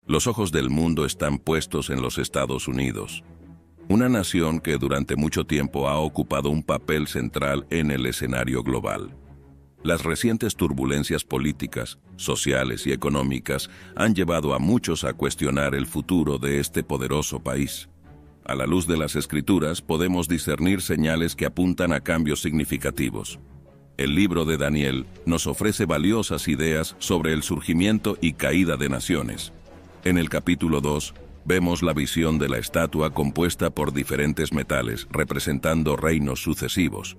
Los ojos del mundo están puestos en los Estados Unidos, una nación que durante mucho tiempo ha ocupado un papel central en el escenario global. Las recientes turbulencias políticas, sociales y económicas han llevado a muchos a cuestionar el futuro de este poderoso país. A la luz de las Escrituras podemos discernir señales que apuntan a cambios significativos. El libro de Daniel nos ofrece valiosas ideas sobre el surgimiento y caída de naciones. En el capítulo 2, vemos la visión de la estatua compuesta por diferentes metales, representando reinos sucesivos.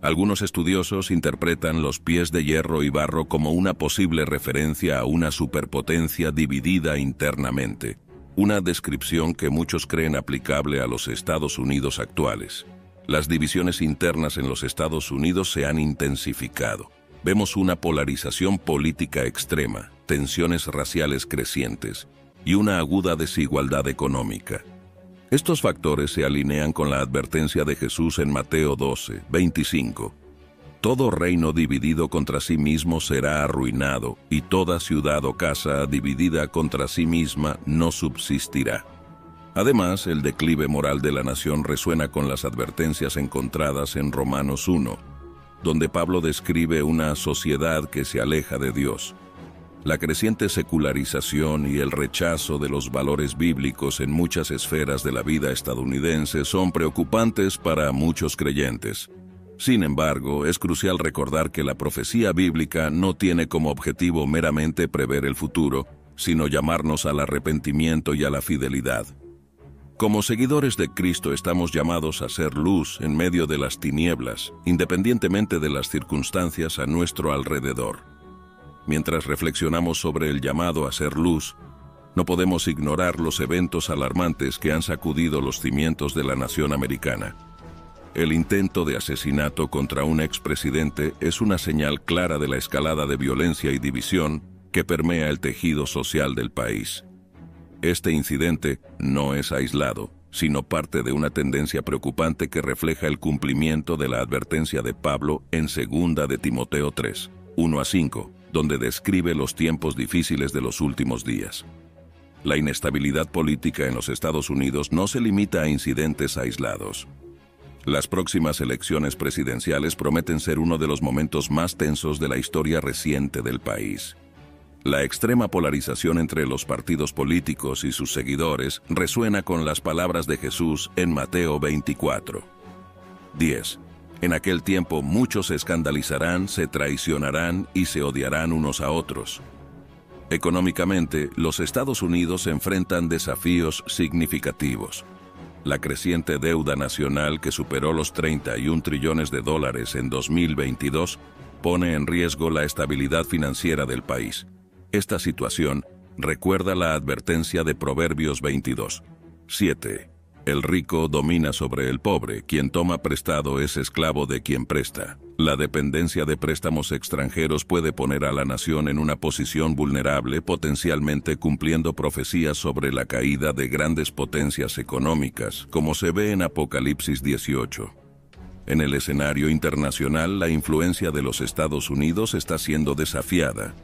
Algunos estudiosos interpretan los pies de hierro y barro como una posible referencia a una superpotencia dividida internamente, una descripción que muchos creen aplicable a los Estados Unidos actuales. Las divisiones internas en los Estados Unidos se han intensificado. Vemos una polarización política extrema, tensiones raciales crecientes y una aguda desigualdad económica. Estos factores se alinean con la advertencia de Jesús en Mateo 12, 25. Todo reino dividido contra sí mismo será arruinado, y toda ciudad o casa dividida contra sí misma no subsistirá. Además, el declive moral de la nación resuena con las advertencias encontradas en Romanos 1, donde Pablo describe una sociedad que se aleja de Dios. La creciente secularización y el rechazo de los valores bíblicos en muchas esferas de la vida estadounidense son preocupantes para muchos creyentes. Sin embargo, es crucial recordar que la profecía bíblica no tiene como objetivo meramente prever el futuro, sino llamarnos al arrepentimiento y a la fidelidad. Como seguidores de Cristo estamos llamados a ser luz en medio de las tinieblas, independientemente de las circunstancias a nuestro alrededor. Mientras reflexionamos sobre el llamado a ser luz, no podemos ignorar los eventos alarmantes que han sacudido los cimientos de la nación americana. El intento de asesinato contra un expresidente es una señal clara de la escalada de violencia y división que permea el tejido social del país. Este incidente no es aislado, sino parte de una tendencia preocupante que refleja el cumplimiento de la advertencia de Pablo en 2 de Timoteo 3, 1-5, donde describe los tiempos difíciles de los últimos días. La inestabilidad política en los Estados Unidos no se limita a incidentes aislados. Las próximas elecciones presidenciales prometen ser uno de los momentos más tensos de la historia reciente del país. La extrema polarización entre los partidos políticos y sus seguidores resuena con las palabras de Jesús en Mateo 24, 10. En aquel tiempo muchos se escandalizarán, se traicionarán y se odiarán unos a otros. Económicamente, los Estados Unidos enfrentan desafíos significativos. La creciente deuda nacional, que superó los 31 trillones de dólares en 2022, pone en riesgo la estabilidad financiera del país. Esta situación recuerda la advertencia de Proverbios 22, 7. El rico domina sobre el pobre, quien toma prestado es esclavo de quien presta. La dependencia de préstamos extranjeros puede poner a la nación en una posición vulnerable, potencialmente cumpliendo profecías sobre la caída de grandes potencias económicas, como se ve en Apocalipsis 18. En el escenario internacional, la influencia de los Estados Unidos está siendo desafiada.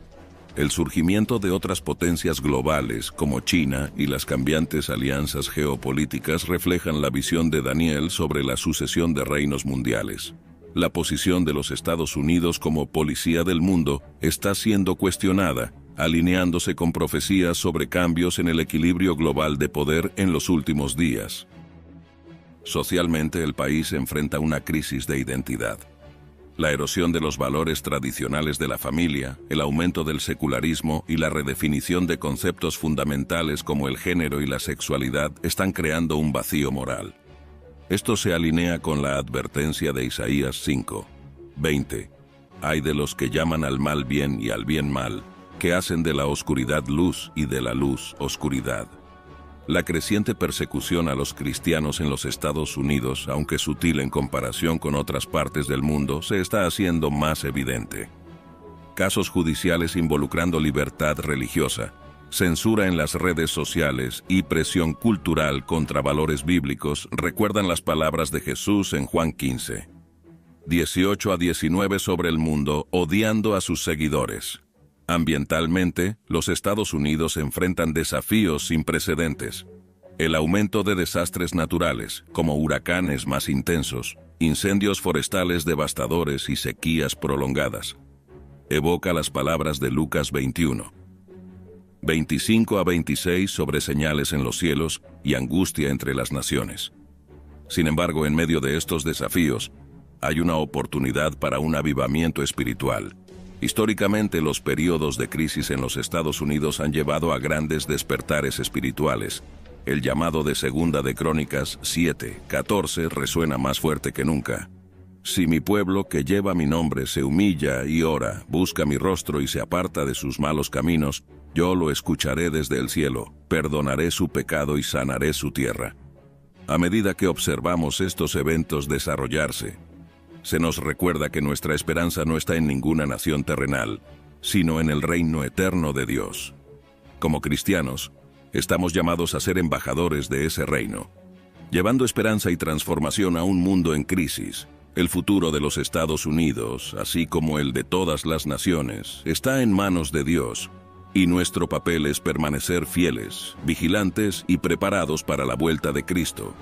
El surgimiento de otras potencias globales, como China, y las cambiantes alianzas geopolíticas reflejan la visión de Daniel sobre la sucesión de reinos mundiales. La posición de los Estados Unidos como policía del mundo está siendo cuestionada, alineándose con profecías sobre cambios en el equilibrio global de poder en los últimos días. Socialmente, el país enfrenta una crisis de identidad. La erosión de los valores tradicionales de la familia, el aumento del secularismo y la redefinición de conceptos fundamentales como el género y la sexualidad están creando un vacío moral. Esto se alinea con la advertencia de Isaías 5, 20. Ay de los que llaman al mal bien y al bien mal, que hacen de la oscuridad luz y de la luz oscuridad. La creciente persecución a los cristianos en los Estados Unidos, aunque sutil en comparación con otras partes del mundo, se está haciendo más evidente. Casos judiciales involucrando libertad religiosa, censura en las redes sociales y presión cultural contra valores bíblicos recuerdan las palabras de Jesús en Juan 15, 18-19 sobre el mundo odiando a sus seguidores. Ambientalmente, los Estados Unidos enfrentan desafíos sin precedentes. El aumento de desastres naturales, como huracanes más intensos, incendios forestales devastadores y sequías prolongadas. Evoca las palabras de Lucas 21. 25 a 26 sobre señales en los cielos y angustia entre las naciones. Sin embargo, en medio de estos desafíos, hay una oportunidad para un avivamiento espiritual. Históricamente, los periodos de crisis en los Estados Unidos han llevado a grandes despertares espirituales. El llamado de Segunda de Crónicas 7:14 resuena más fuerte que nunca. Si mi pueblo que lleva mi nombre se humilla y ora, busca mi rostro y se aparta de sus malos caminos, yo lo escucharé desde el cielo, perdonaré su pecado y sanaré su tierra. A medida que observamos estos eventos desarrollarse, se nos recuerda que nuestra esperanza no está en ninguna nación terrenal, sino en el reino eterno de Dios. Como cristianos, estamos llamados a ser embajadores de ese reino, llevando esperanza y transformación a un mundo en crisis. El futuro de los Estados Unidos, así como el de todas las naciones, está en manos de Dios, y nuestro papel es permanecer fieles, vigilantes y preparados para la vuelta de Cristo.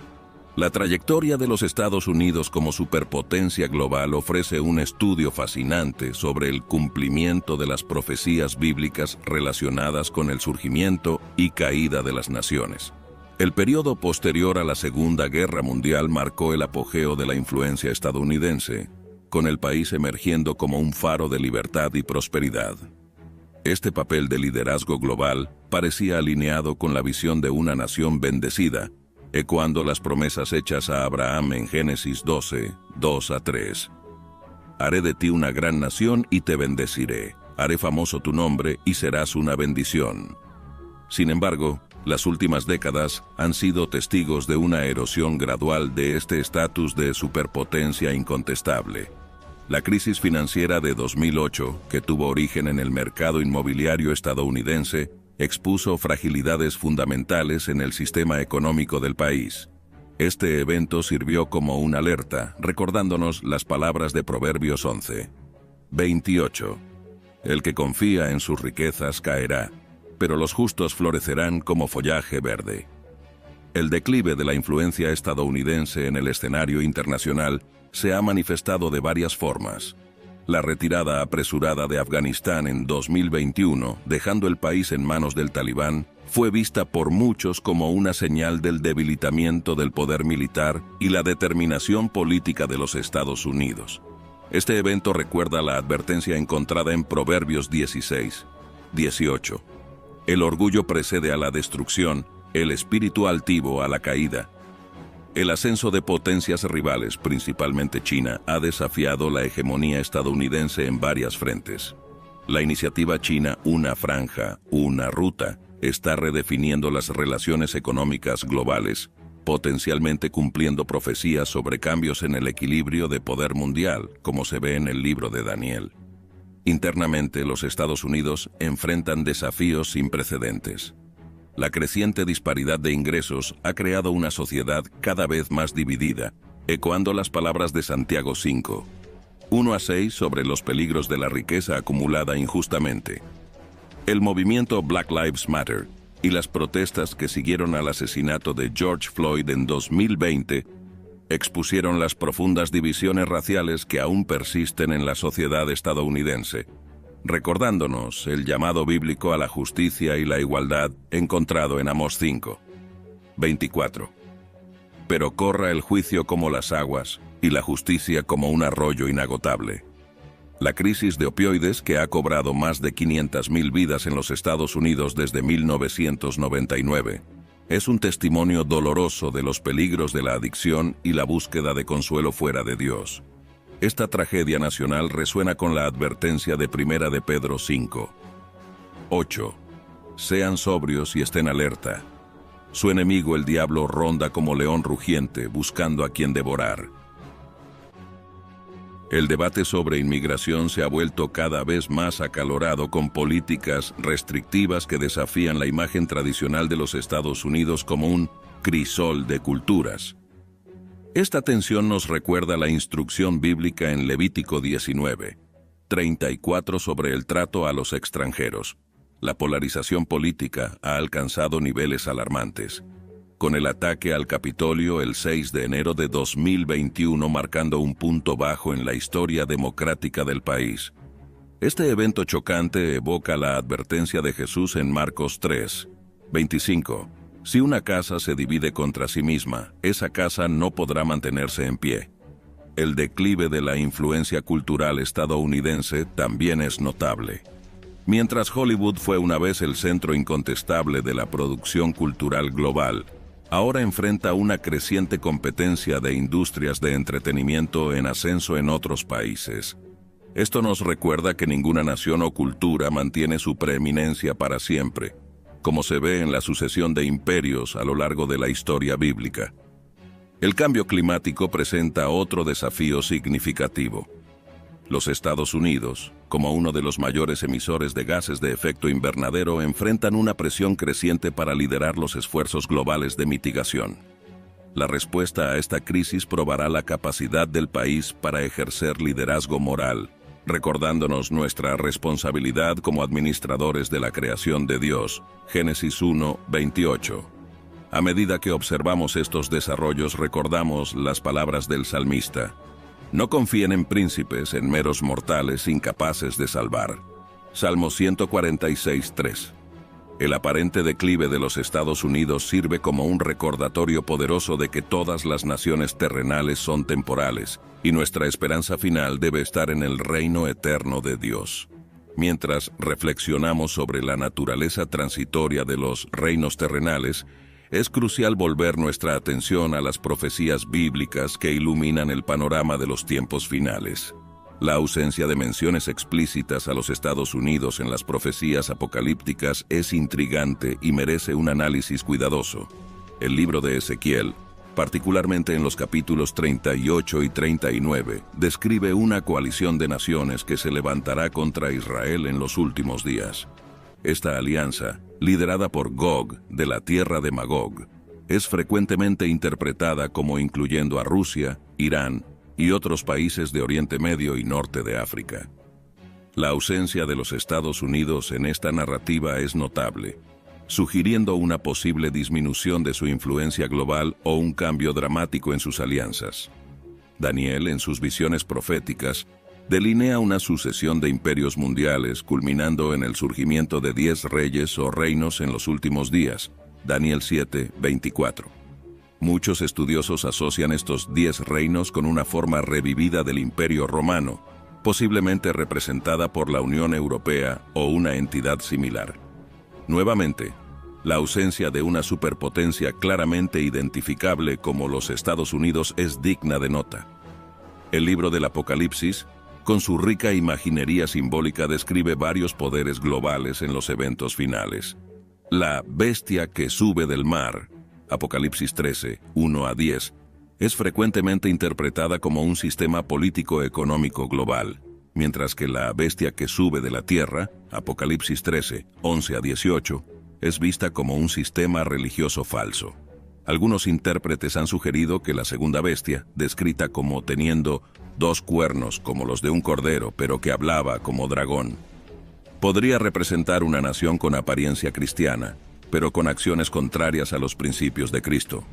La trayectoria de los Estados Unidos como superpotencia global ofrece un estudio fascinante sobre el cumplimiento de las profecías bíblicas relacionadas con el surgimiento y caída de las naciones. El periodo posterior a la Segunda Guerra Mundial marcó el apogeo de la influencia estadounidense, con el país emergiendo como un faro de libertad y prosperidad. Este papel de liderazgo global parecía alineado con la visión de una nación bendecida, ecoando las promesas hechas a Abraham en Génesis 12, 2-3. Haré de ti una gran nación y te bendeciré. Haré famoso tu nombre y serás una bendición. Sin embargo, las últimas décadas han sido testigos de una erosión gradual de este estatus de superpotencia incontestable. La crisis financiera de 2008, que tuvo origen en el mercado inmobiliario estadounidense, expuso fragilidades fundamentales en el sistema económico del país. Este evento sirvió como una alerta, recordándonos las palabras de Proverbios 11, 28. El que confía en sus riquezas caerá, pero los justos florecerán como follaje verde. El declive de la influencia estadounidense en el escenario internacional se ha manifestado de varias formas. La retirada apresurada de Afganistán en 2021, dejando el país en manos del Talibán, fue vista por muchos como una señal del debilitamiento del poder militar y la determinación política de los Estados Unidos. Este evento recuerda la advertencia encontrada en Proverbios 16, 18. El orgullo precede a la destrucción, el espíritu altivo a la caída. El ascenso de potencias rivales, principalmente China, ha desafiado la hegemonía estadounidense en varias frentes. La iniciativa china Una Franja, Una Ruta está redefiniendo las relaciones económicas globales, potencialmente cumpliendo profecías sobre cambios en el equilibrio de poder mundial, como se ve en el libro de Daniel. Internamente, los Estados Unidos enfrentan desafíos sin precedentes. La creciente disparidad de ingresos ha creado una sociedad cada vez más dividida, ecoando las palabras de Santiago 5, 1-6 sobre los peligros de la riqueza acumulada injustamente. El movimiento Black Lives Matter y las protestas que siguieron al asesinato de George Floyd en 2020 expusieron las profundas divisiones raciales que aún persisten en la sociedad estadounidense, recordándonos el llamado bíblico a la justicia y la igualdad encontrado en Amós 5, 24. Pero corra el juicio como las aguas y la justicia como un arroyo inagotable. La crisis de opioides, que ha cobrado más de 500,000 vidas en los Estados Unidos desde 1999, es un testimonio doloroso de los peligros de la adicción y la búsqueda de consuelo fuera de Dios. Esta tragedia nacional resuena con la advertencia de 1 de Pedro 5, 8. Sean sobrios y estén alerta. Su enemigo el diablo ronda como león rugiente, buscando a quien devorar. El debate sobre inmigración se ha vuelto cada vez más acalorado, con políticas restrictivas que desafían la imagen tradicional de los Estados Unidos como un crisol de culturas. Esta tensión nos recuerda la instrucción bíblica en Levítico 19, 34 sobre el trato a los extranjeros. La polarización política ha alcanzado niveles alarmantes, con el ataque al Capitolio el 6 de enero de 2021 marcando un punto bajo en la historia democrática del país. Este evento chocante evoca la advertencia de Jesús en Marcos 3, 25. Si una casa se divide contra sí misma, esa casa no podrá mantenerse en pie. El declive de la influencia cultural estadounidense también es notable. Mientras Hollywood fue una vez el centro incontestable de la producción cultural global, ahora enfrenta una creciente competencia de industrias de entretenimiento en ascenso en otros países. Esto nos recuerda que ninguna nación o cultura mantiene su preeminencia para siempre, como se ve en la sucesión de imperios a lo largo de la historia bíblica. El cambio climático presenta otro desafío significativo. Los Estados Unidos, como uno de los mayores emisores de gases de efecto invernadero, enfrentan una presión creciente para liderar los esfuerzos globales de mitigación. La respuesta a esta crisis probará la capacidad del país para ejercer liderazgo moral, recordándonos nuestra responsabilidad como administradores de la creación de Dios. Génesis 1, 28. A medida que observamos estos desarrollos, recordamos las palabras del salmista: no confíen en príncipes, en meros mortales incapaces de salvar. Salmo 146, 3. El aparente declive de los Estados Unidos sirve como un recordatorio poderoso de que todas las naciones terrenales son temporales, y nuestra esperanza final debe estar en el reino eterno de Dios. Mientras reflexionamos sobre la naturaleza transitoria de los reinos terrenales, es crucial volver nuestra atención a las profecías bíblicas que iluminan el panorama de los tiempos finales. La ausencia de menciones explícitas a los Estados Unidos en las profecías apocalípticas es intrigante y merece un análisis cuidadoso. El libro de Ezequiel, particularmente en los capítulos 38 y 39, describe una coalición de naciones que se levantará contra Israel en los últimos días. Esta alianza, liderada por Gog, de la tierra de Magog, es frecuentemente interpretada como incluyendo a Rusia, Irán y otros países de Oriente Medio y Norte de África. La ausencia de los Estados Unidos en esta narrativa es notable, sugiriendo una posible disminución de su influencia global o un cambio dramático en sus alianzas. Daniel, en sus visiones proféticas, delinea una sucesión de imperios mundiales culminando en el surgimiento de 10 reyes o reinos en los últimos días. Daniel 7, 24. Muchos estudiosos asocian estos 10 reinos con una forma revivida del Imperio Romano, posiblemente representada por la Unión Europea o una entidad similar. Nuevamente, la ausencia de una superpotencia claramente identificable como los Estados Unidos es digna de nota. El libro del Apocalipsis, con su rica imaginería simbólica, describe varios poderes globales en los eventos finales. La bestia que sube del mar, Apocalipsis 13, 1 a 10, es frecuentemente interpretada como un sistema político-económico global, mientras que la bestia que sube de la tierra, Apocalipsis 13, 11 a 18, es vista como un sistema religioso falso. Algunos intérpretes han sugerido que la segunda bestia, descrita como teniendo 2 cuernos como los de un cordero, pero que hablaba como dragón, podría representar una nación con apariencia cristiana, pero con acciones contrarias a los principios de Cristo.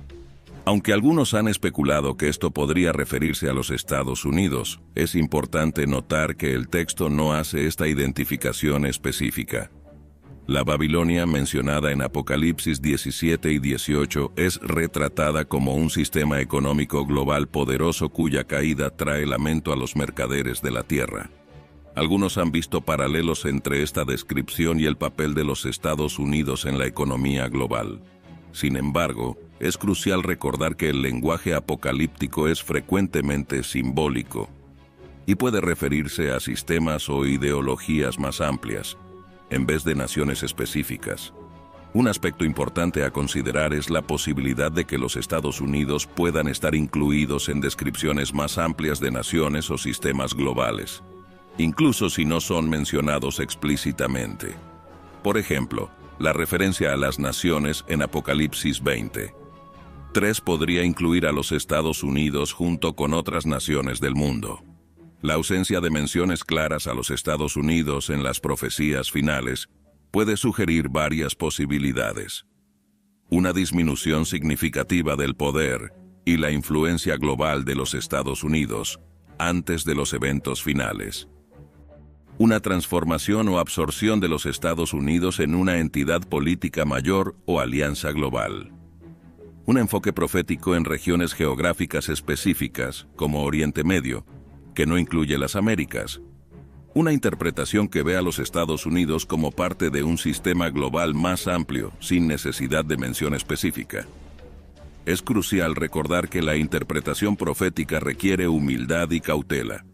Aunque algunos han especulado que esto podría referirse a los Estados Unidos, es importante notar que el texto no hace esta identificación específica. La Babilonia, mencionada en Apocalipsis 17 y 18, es retratada como un sistema económico global poderoso cuya caída trae lamento a los mercaderes de la tierra. Algunos han visto paralelos entre esta descripción y el papel de los Estados Unidos en la economía global. Sin embargo, es crucial recordar que el lenguaje apocalíptico es frecuentemente simbólico y puede referirse a sistemas o ideologías más amplias, en vez de naciones específicas. Un aspecto importante a considerar es la posibilidad de que los Estados Unidos puedan estar incluidos en descripciones más amplias de naciones o sistemas globales, incluso si no son mencionados explícitamente. Por ejemplo, la referencia a las naciones en Apocalipsis 20. 3 podría incluir a los Estados Unidos junto con otras naciones del mundo. La ausencia de menciones claras a los Estados Unidos en las profecías finales puede sugerir varias posibilidades. Una disminución significativa del poder y la influencia global de los Estados Unidos antes de los eventos finales. Una transformación o absorción de los Estados Unidos en una entidad política mayor o alianza global. Un enfoque profético en regiones geográficas específicas, como Oriente Medio, que no incluye las Américas. Una interpretación que ve a los Estados Unidos como parte de un sistema global más amplio, sin necesidad de mención específica. Es crucial recordar que la interpretación profética requiere humildad y cautela.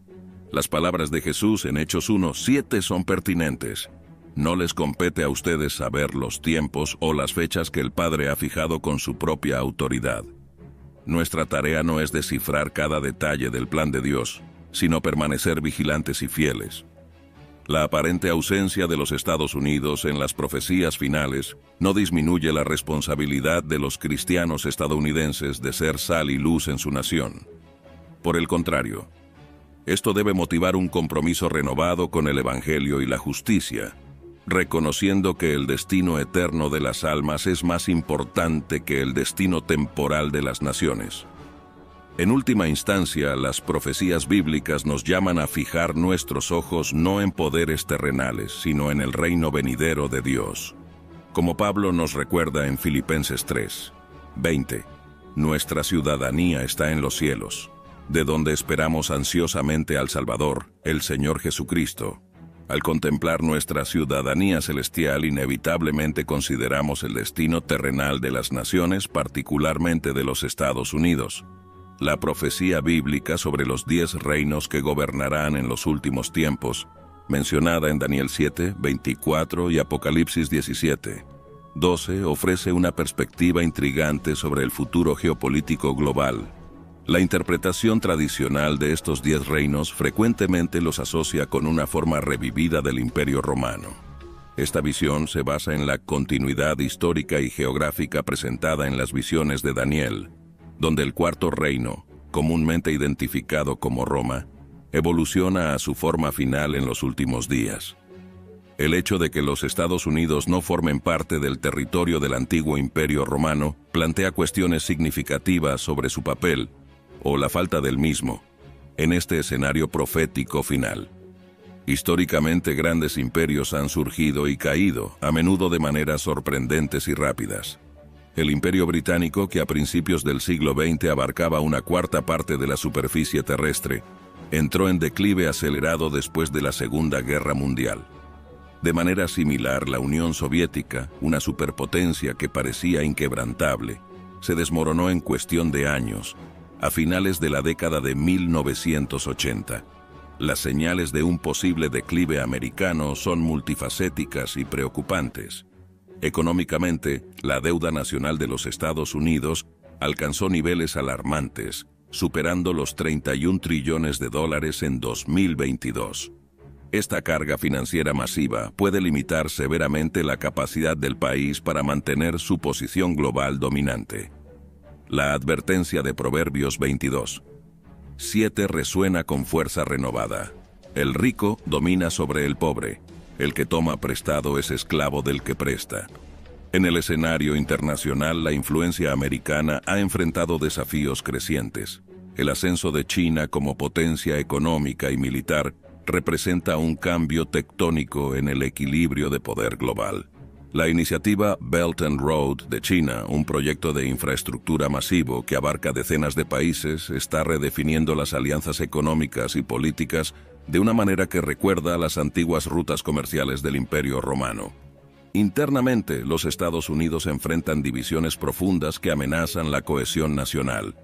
Las palabras de Jesús en Hechos 1:7 son pertinentes. No les compete a ustedes saber los tiempos o las fechas que el Padre ha fijado con su propia autoridad. Nuestra tarea no es descifrar cada detalle del plan de Dios, sino permanecer vigilantes y fieles. La aparente ausencia de los Estados Unidos en las profecías finales no disminuye la responsabilidad de los cristianos estadounidenses de ser sal y luz en su nación. Por el contrario, esto debe motivar un compromiso renovado con el Evangelio y la justicia, reconociendo que el destino eterno de las almas es más importante que el destino temporal de las naciones. En última instancia, las profecías bíblicas nos llaman a fijar nuestros ojos no en poderes terrenales, sino en el reino venidero de Dios. Como Pablo nos recuerda en Filipenses 3:20, nuestra ciudadanía está en los cielos, de donde esperamos ansiosamente al Salvador, el Señor Jesucristo. Al contemplar nuestra ciudadanía celestial, inevitablemente consideramos el destino terrenal de las naciones, particularmente de los Estados Unidos. La profecía bíblica sobre los 10 reinos que gobernarán en los últimos tiempos, mencionada en Daniel 7:24 y Apocalipsis 17:12, ofrece una perspectiva intrigante sobre el futuro geopolítico global. La interpretación tradicional de estos 10 reinos frecuentemente los asocia con una forma revivida del Imperio Romano. Esta visión se basa en la continuidad histórica y geográfica presentada en las visiones de Daniel, donde el cuarto reino, comúnmente identificado como Roma, evoluciona a su forma final en los últimos días. El hecho de que los Estados Unidos no formen parte del territorio del antiguo Imperio Romano plantea cuestiones significativas sobre su papel, o la falta del mismo, en este escenario profético final. Históricamente, grandes imperios han surgido y caído, a menudo de maneras sorprendentes y rápidas. El Imperio Británico, que a principios del siglo XX abarcaba una cuarta parte de la superficie terrestre, entró en declive acelerado después de la Segunda Guerra Mundial. De manera similar, la Unión Soviética, una superpotencia que parecía inquebrantable, se desmoronó en cuestión de años, a finales de la década de 1980. Las señales de un posible declive americano son multifacéticas y preocupantes. Económicamente, la deuda nacional de los Estados Unidos alcanzó niveles alarmantes, superando los $31 trillones en 2022. Esta carga financiera masiva puede limitar severamente la capacidad del país para mantener su posición global dominante. La advertencia de Proverbios 22:7 resuena con fuerza renovada. El rico domina sobre el pobre. El que toma prestado es esclavo del que presta. En el escenario internacional, la influencia americana ha enfrentado desafíos crecientes. El ascenso de China como potencia económica y militar representa un cambio tectónico en el equilibrio de poder global. La iniciativa Belt and Road de China, un proyecto de infraestructura masivo que abarca decenas de países, está redefiniendo las alianzas económicas y políticas de una manera que recuerda a las antiguas rutas comerciales del Imperio Romano. Internamente, los Estados Unidos enfrentan divisiones profundas que amenazan la cohesión nacional.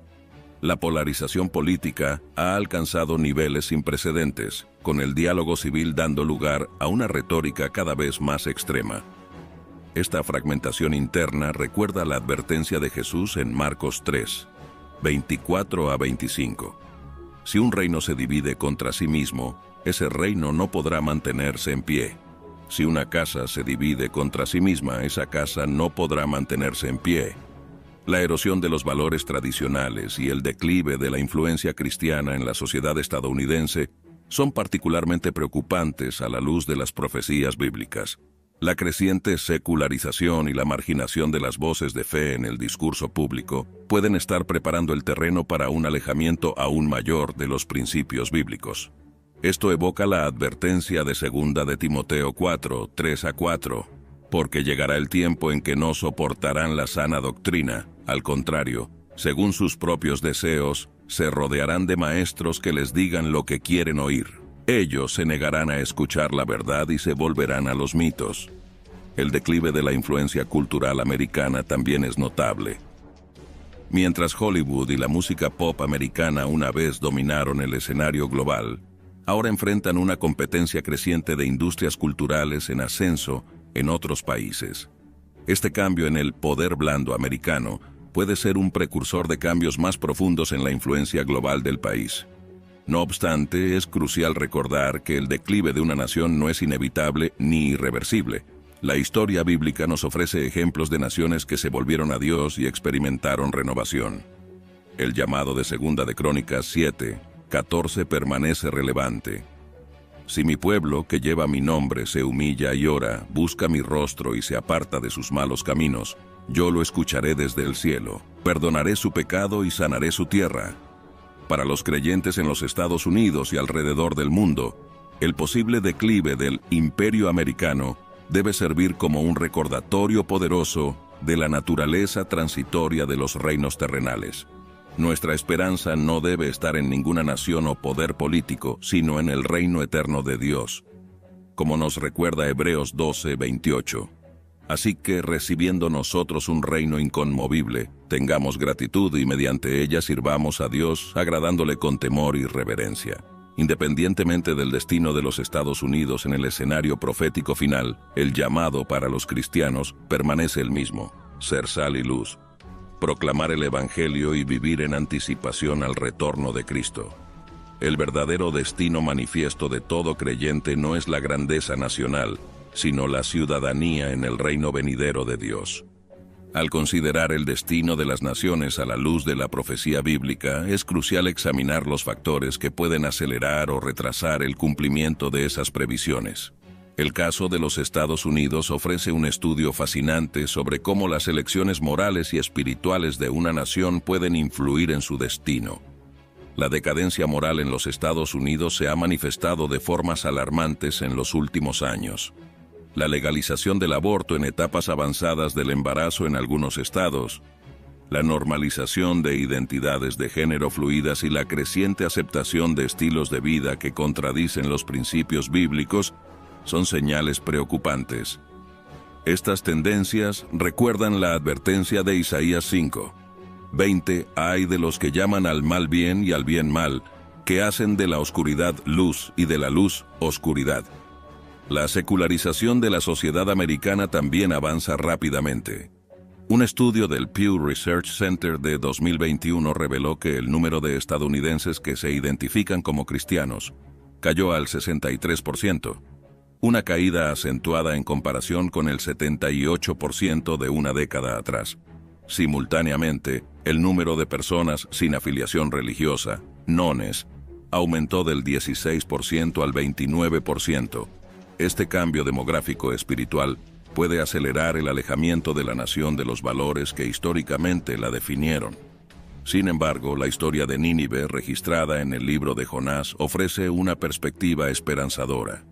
La polarización política ha alcanzado niveles sin precedentes, con el diálogo civil dando lugar a una retórica cada vez más extrema. Esta fragmentación interna recuerda la advertencia de Jesús en Marcos 3:24-25. Si un reino se divide contra sí mismo, ese reino no podrá mantenerse en pie. Si una casa se divide contra sí misma, esa casa no podrá mantenerse en pie. La erosión de los valores tradicionales y el declive de la influencia cristiana en la sociedad estadounidense son particularmente preocupantes a la luz de las profecías bíblicas. La creciente secularización y la marginación de las voces de fe en el discurso público pueden estar preparando el terreno para un alejamiento aún mayor de los principios bíblicos. Esto evoca la advertencia de 2 de Timoteo 4, 3-4, porque llegará el tiempo en que no soportarán la sana doctrina, al contrario, según sus propios deseos, se rodearán de maestros que les digan lo que quieren oír. Ellos se negarán a escuchar la verdad y se volverán a los mitos. El declive de la influencia cultural americana también es notable. Mientras Hollywood y la música pop americana una vez dominaron el escenario global, ahora enfrentan una competencia creciente de industrias culturales en ascenso en otros países. Este cambio en el poder blando americano puede ser un precursor de cambios más profundos en la influencia global del país. No obstante, es crucial recordar que el declive de una nación no es inevitable ni irreversible. La historia bíblica nos ofrece ejemplos de naciones que se volvieron a Dios y experimentaron renovación. El llamado de 2 de Crónicas 7, 14 permanece relevante. Si mi pueblo, que lleva mi nombre, se humilla y ora, busca mi rostro y se aparta de sus malos caminos, yo lo escucharé desde el cielo, perdonaré su pecado y sanaré su tierra. Para los creyentes en los Estados Unidos y alrededor del mundo, el posible declive del imperio americano debe servir como un recordatorio poderoso de la naturaleza transitoria de los reinos terrenales. Nuestra esperanza no debe estar en ninguna nación o poder político, sino en el reino eterno de Dios, como nos recuerda Hebreos 12, 28. Así que, recibiendo nosotros un reino inconmovible, tengamos gratitud y mediante ella sirvamos a Dios, agradándole con temor y reverencia. Independientemente del destino de los Estados Unidos en el escenario profético final, el llamado para los cristianos permanece el mismo: ser sal y luz, proclamar el Evangelio y vivir en anticipación al retorno de Cristo. El verdadero destino manifiesto de todo creyente no es la grandeza nacional, sino la ciudadanía en el reino venidero de Dios. Al considerar el destino de las naciones a la luz de la profecía bíblica, es crucial examinar los factores que pueden acelerar o retrasar el cumplimiento de esas previsiones. El caso de los Estados Unidos ofrece un estudio fascinante sobre cómo las elecciones morales y espirituales de una nación pueden influir en su destino. La decadencia moral en los Estados Unidos se ha manifestado de formas alarmantes en los últimos años. La legalización del aborto en etapas avanzadas del embarazo en algunos estados, la normalización de identidades de género fluidas y la creciente aceptación de estilos de vida que contradicen los principios bíblicos son señales preocupantes. Estas tendencias recuerdan la advertencia de Isaías 5, 20: «Ay de los que llaman al mal bien y al bien mal, que hacen de la oscuridad luz y de la luz oscuridad». La secularización de la sociedad americana también avanza rápidamente. Un estudio del Pew Research Center de 2021 reveló que el número de estadounidenses que se identifican como cristianos cayó al 63%, una caída acentuada en comparación con el 78% de una década atrás. Simultáneamente, el número de personas sin afiliación religiosa, nones, aumentó del 16% al 29%. Este cambio demográfico espiritual puede acelerar el alejamiento de la nación de los valores que históricamente la definieron. Sin embargo, la historia de Nínive, registrada en el libro de Jonás, ofrece una perspectiva esperanzadora.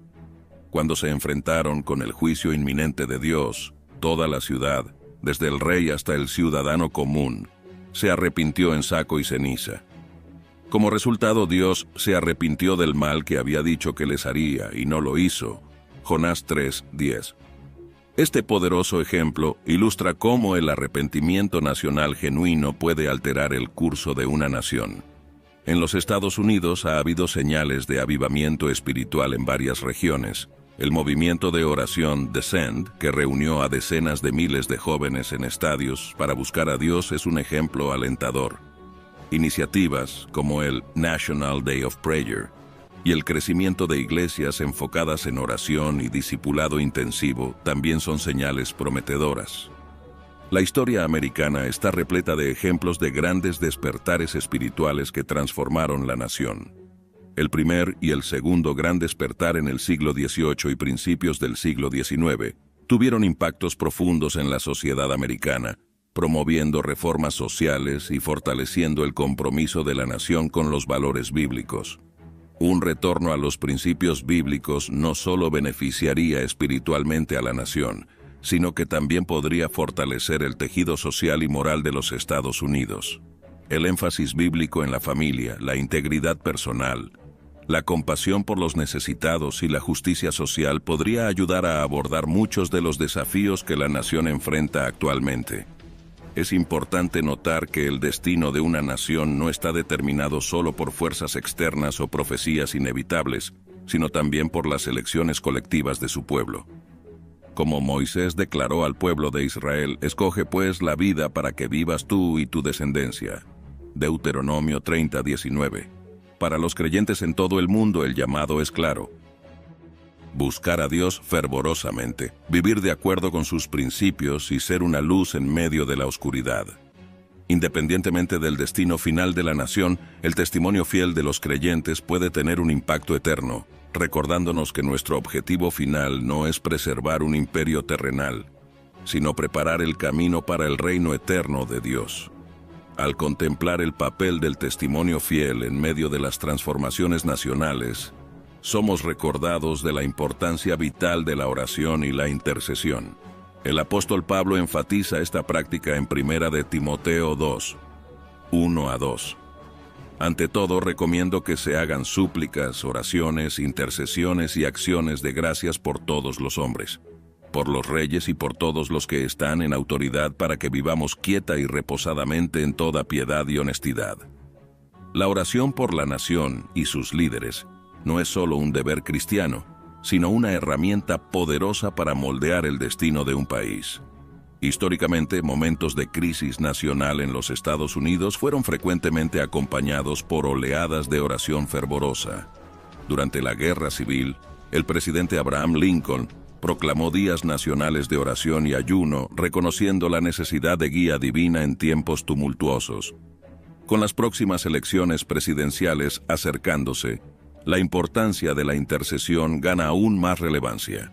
Cuando se enfrentaron con el juicio inminente de Dios, toda la ciudad, desde el rey hasta el ciudadano común, se arrepintió en saco y ceniza. Como resultado, Dios se arrepintió del mal que había dicho que les haría y no lo hizo. Jonás 3:10. Este poderoso ejemplo ilustra cómo el arrepentimiento nacional genuino puede alterar el curso de una nación. En los Estados Unidos ha habido señales de avivamiento espiritual en varias regiones. El movimiento de oración Descend, que reunió a decenas de miles de jóvenes en estadios para buscar a Dios, es un ejemplo alentador. Iniciativas como el National Day of Prayer y el crecimiento de iglesias enfocadas en oración y discipulado intensivo también son señales prometedoras. La historia americana está repleta de ejemplos de grandes despertares espirituales que transformaron la nación. El primer y el segundo gran despertar en el siglo XVIII y principios del siglo XIX tuvieron impactos profundos en la sociedad americana, promoviendo reformas sociales y fortaleciendo el compromiso de la nación con los valores bíblicos. Un retorno a los principios bíblicos no solo beneficiaría espiritualmente a la nación, sino que también podría fortalecer el tejido social y moral de los Estados Unidos. El énfasis bíblico en la familia, la integridad personal, la compasión por los necesitados y la justicia social podría ayudar a abordar muchos de los desafíos que la nación enfrenta actualmente. Es importante notar que el destino de una nación no está determinado solo por fuerzas externas o profecías inevitables, sino también por las elecciones colectivas de su pueblo. Como Moisés declaró al pueblo de Israel, escoge pues la vida para que vivas tú y tu descendencia. Deuteronomio 30:19. Para los creyentes en todo el mundo el llamado es claro. Buscar a Dios fervorosamente, vivir de acuerdo con sus principios y ser una luz en medio de la oscuridad. Independientemente del destino final de la nación, el testimonio fiel de los creyentes puede tener un impacto eterno, recordándonos que nuestro objetivo final no es preservar un imperio terrenal, sino preparar el camino para el reino eterno de Dios. Al contemplar el papel del testimonio fiel en medio de las transformaciones nacionales, somos recordados de la importancia vital de la oración y la intercesión. El apóstol Pablo enfatiza esta práctica en 1 de Timoteo 2, 1-2. Ante todo, recomiendo que se hagan súplicas, oraciones, intercesiones y acciones de gracias por todos los hombres, por los reyes y por todos los que están en autoridad, para que vivamos quieta y reposadamente en toda piedad y honestidad. La oración por la nación y sus líderes no es solo un deber cristiano, sino una herramienta poderosa para moldear el destino de un país. Históricamente, momentos de crisis nacional en los Estados Unidos fueron frecuentemente acompañados por oleadas de oración fervorosa. Durante la Guerra Civil, el presidente Abraham Lincoln proclamó días nacionales de oración y ayuno, reconociendo la necesidad de guía divina en tiempos tumultuosos. Con las próximas elecciones presidenciales acercándose, la importancia de la intercesión gana aún más relevancia.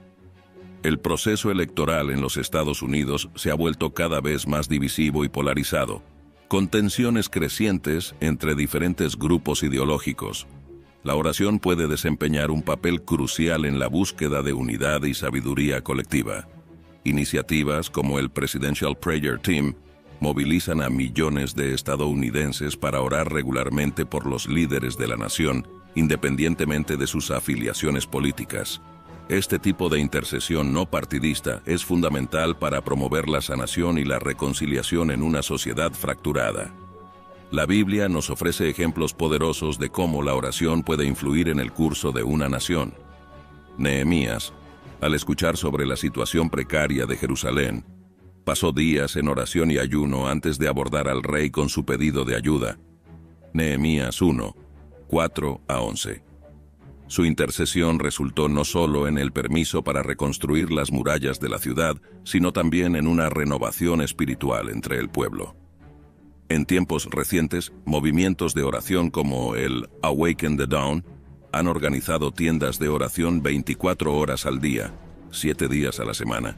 El proceso electoral en los Estados Unidos se ha vuelto cada vez más divisivo y polarizado, con tensiones crecientes entre diferentes grupos ideológicos. La oración puede desempeñar un papel crucial en la búsqueda de unidad y sabiduría colectiva. Iniciativas como el Presidential Prayer Team movilizan a millones de estadounidenses para orar regularmente por los líderes de la nación, independientemente de sus afiliaciones políticas. Este tipo de intercesión no partidista es fundamental para promover la sanación y la reconciliación en una sociedad fracturada. La Biblia nos ofrece ejemplos poderosos de cómo la oración puede influir en el curso de una nación. Nehemías, al escuchar sobre la situación precaria de Jerusalén, pasó días en oración y ayuno antes de abordar al rey con su pedido de ayuda. Nehemías 1, 4-11. Su intercesión resultó no solo en el permiso para reconstruir las murallas de la ciudad, sino también en una renovación espiritual entre el pueblo. En tiempos recientes, movimientos de oración como el Awaken the Dawn han organizado tiendas de oración 24 horas al día, 7 días a la semana,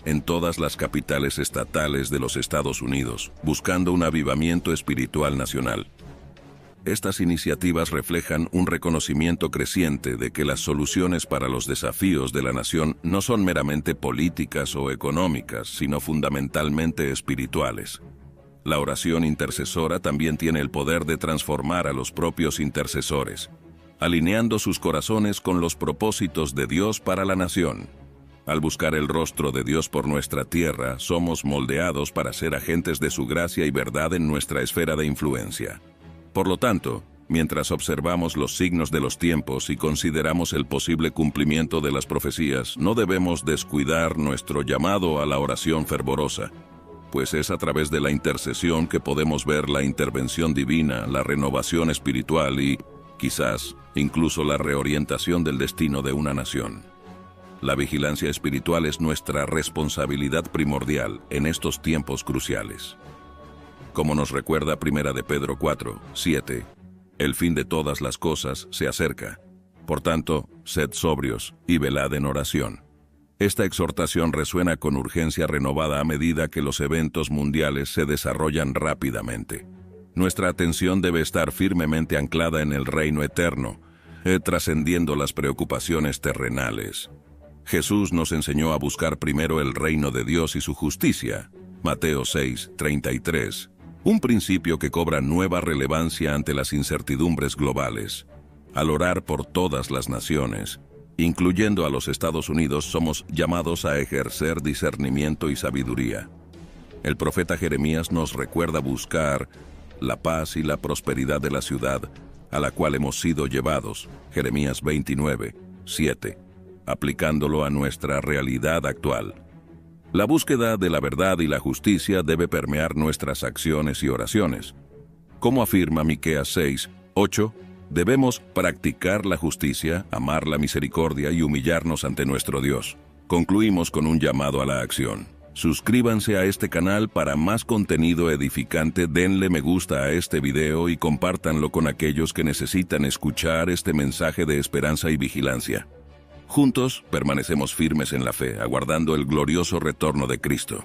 en todas las capitales estatales de los Estados Unidos, buscando un avivamiento espiritual nacional. Estas iniciativas reflejan un reconocimiento creciente de que las soluciones para los desafíos de la nación no son meramente políticas o económicas, sino fundamentalmente espirituales. La oración intercesora también tiene el poder de transformar a los propios intercesores, alineando sus corazones con los propósitos de Dios para la nación. Al buscar el rostro de Dios por nuestra tierra, somos moldeados para ser agentes de su gracia y verdad en nuestra esfera de influencia. Por lo tanto, mientras observamos los signos de los tiempos y consideramos el posible cumplimiento de las profecías, no debemos descuidar nuestro llamado a la oración fervorosa, pues es a través de la intercesión que podemos ver la intervención divina, la renovación espiritual y, quizás, incluso la reorientación del destino de una nación. La vigilancia espiritual es nuestra responsabilidad primordial en estos tiempos cruciales. Como nos recuerda 1 de Pedro 4, 7, El fin de todas las cosas se acerca. Por tanto, sed sobrios y velad en oración. Esta exhortación resuena con urgencia renovada a medida que los eventos mundiales se desarrollan rápidamente. Nuestra atención debe estar firmemente anclada en el reino eterno, trascendiendo las preocupaciones terrenales. Jesús nos enseñó a buscar primero el reino de Dios y su justicia. Mateo 6:33. Un principio que cobra nueva relevancia ante las incertidumbres globales. Al orar por todas las naciones, incluyendo a los Estados Unidos, somos llamados a ejercer discernimiento y sabiduría. El profeta Jeremías nos recuerda buscar la paz y la prosperidad de la ciudad a la cual hemos sido llevados, Jeremías 29:7, aplicándolo a nuestra realidad actual. La búsqueda de la verdad y la justicia debe permear nuestras acciones y oraciones. Como afirma Miqueas 6:8, debemos practicar la justicia, amar la misericordia y humillarnos ante nuestro Dios. Concluimos con un llamado a la acción. Suscríbanse a este canal para más contenido edificante, denle me gusta a este video y compártanlo con aquellos que necesitan escuchar este mensaje de esperanza y vigilancia. Juntos permanecemos firmes en la fe, aguardando el glorioso retorno de Cristo.